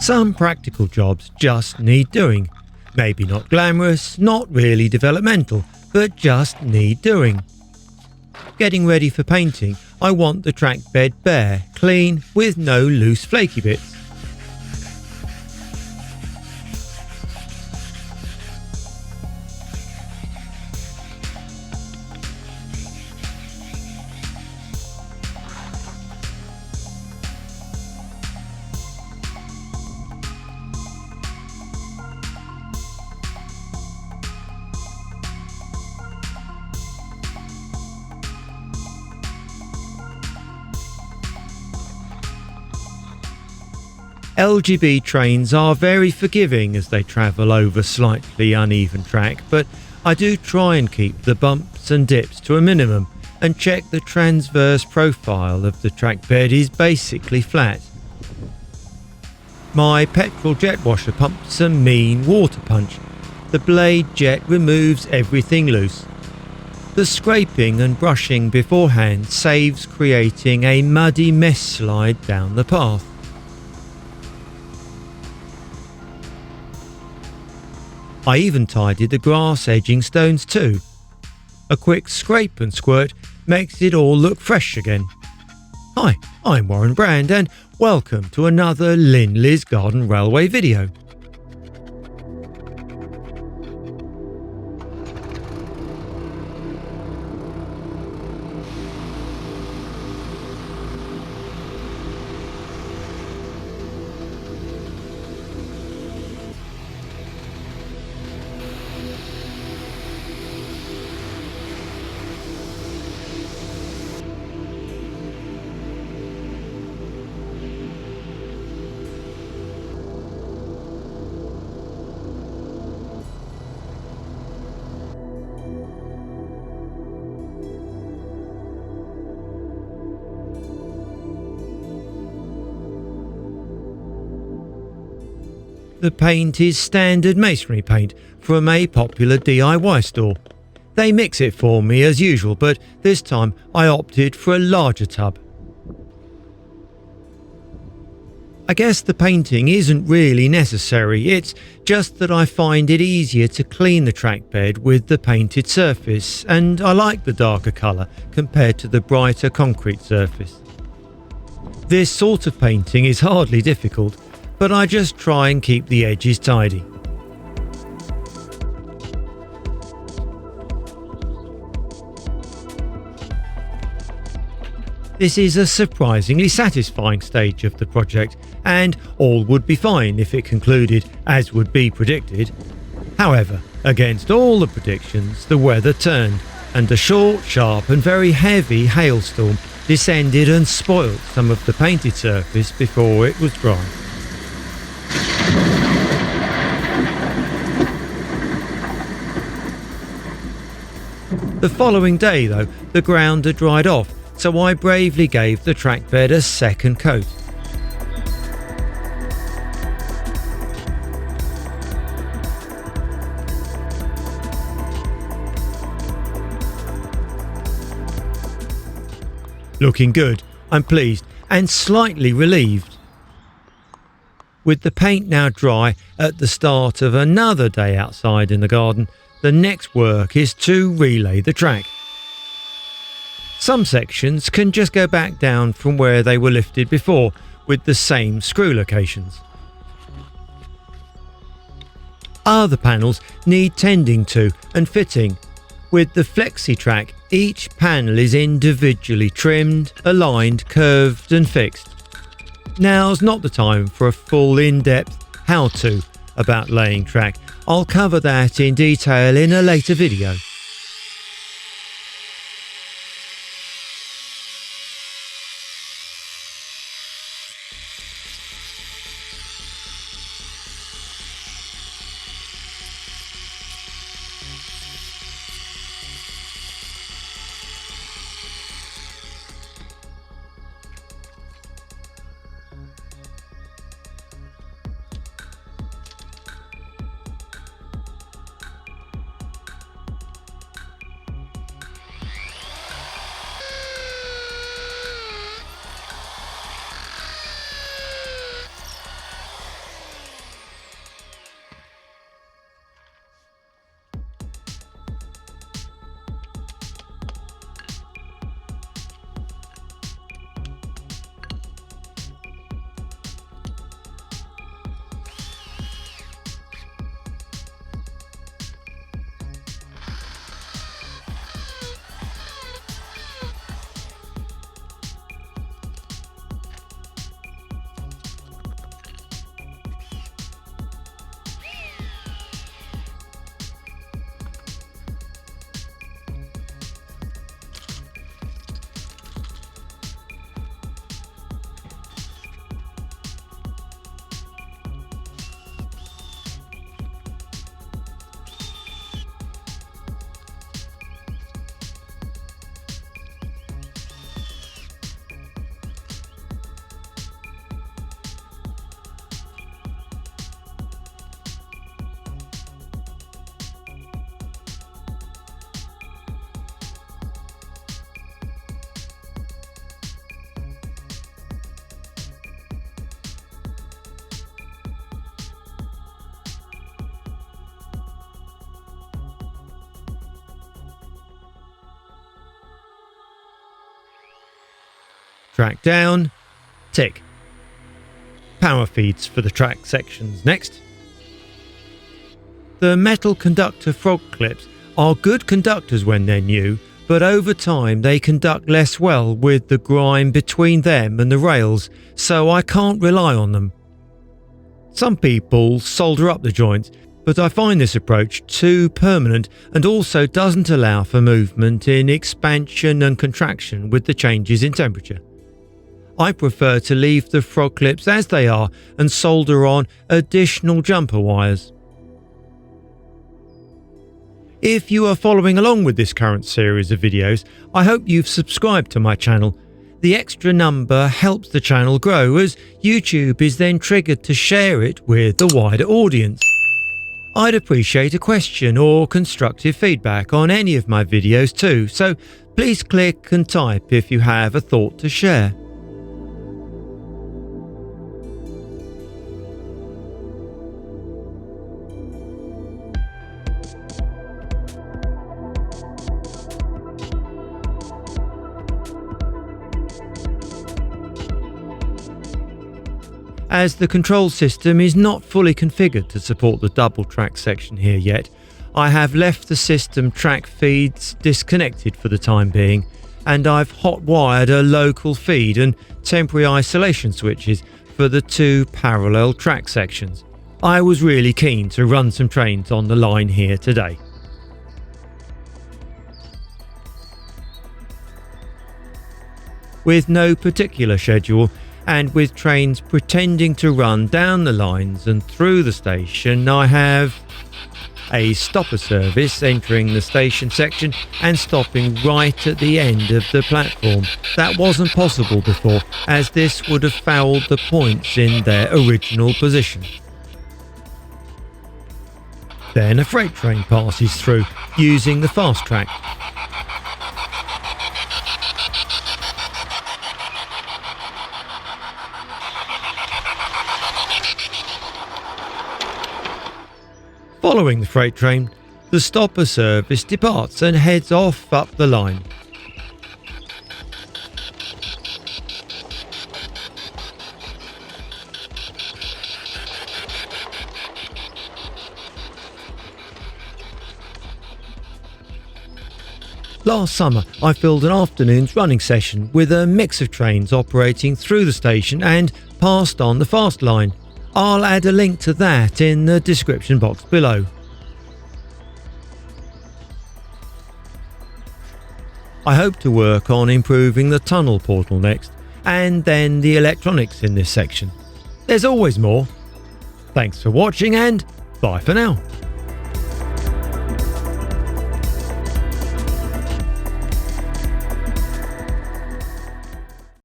Some practical jobs just need doing. Maybe not glamorous, not really developmental, but just need doing. Getting ready for painting, I want the track bed bare, clean, with no loose flaky bits. LGB trains are very forgiving as they travel over slightly uneven track, but I do try and keep the bumps and dips to a minimum and check the transverse profile of the track bed is basically flat. My petrol jet washer pumps a mean water punch. The blade jet removes everything loose. The scraping and brushing beforehand saves creating a muddy mess slide down the path. I even tidied the grass edging stones too. A quick scrape and squirt makes it all look fresh again. Hi, I'm Warren Brand and welcome to another Linleys Garden Railway video. The paint is standard masonry paint from a popular DIY store. They mix it for me as usual, but this time I opted for a larger tub. I guess the painting isn't really necessary, it's just that I find it easier to clean the track bed with the painted surface, and I like the darker colour compared to the brighter concrete surface. This sort of painting is hardly difficult, but I just try and keep the edges tidy. This is a surprisingly satisfying stage of the project, and all would be fine if it concluded as would be predicted. However, against all the predictions, the weather turned, and a short, sharp and very heavy hailstorm descended and spoilt some of the painted surface before it was dry. The following day though, the ground had dried off, so I bravely gave the track bed a second coat. Looking good, I'm pleased and slightly relieved. With the paint now dry at the start of another day outside in the garden, the next work is to relay the track. Some sections can just go back down from where they were lifted before with the same screw locations. Other panels need tending to and fitting. With the flexi track, each panel is individually trimmed, aligned, curved and fixed. Now's not the time for a full in-depth how-to about laying track. I'll cover that in detail in a later video. Track down. Tick. Power feeds for the track sections next. The metal conductor frog clips are good conductors when they're new, but over time they conduct less well with the grime between them and the rails, so I can't rely on them. Some people solder up the joints, but I find this approach too permanent and also doesn't allow for movement in expansion and contraction with the changes in temperature. I prefer to leave the frog clips as they are and solder on additional jumper wires. If you are following along with this current series of videos, I hope you've subscribed to my channel. The extra number helps the channel grow as YouTube is then triggered to share it with a wider audience. I'd appreciate a question or constructive feedback on any of my videos too, so please click and type if you have a thought to share. As the control system is not fully configured to support the double track section here yet, I have left the system track feeds disconnected for the time being, and I've hot wired a local feed and temporary isolation switches for the two parallel track sections. I was really keen to run some trains on the line here today. With no particular schedule, and with trains pretending to run down the lines and through the station, I have a stopper service entering the station section and stopping right at the end of the platform. That wasn't possible before, as this would have fouled the points in their original position. Then a freight train passes through using the fast track. Following the freight train, the stopper service departs and heads off up the line. Last summer, I filled an afternoon's running session with a mix of trains operating through the station and passed on the fast line. I'll add a link to that in the description box below. I hope to work on improving the tunnel portal next, and then the electronics in this section. There's always more. Thanks for watching and bye for now.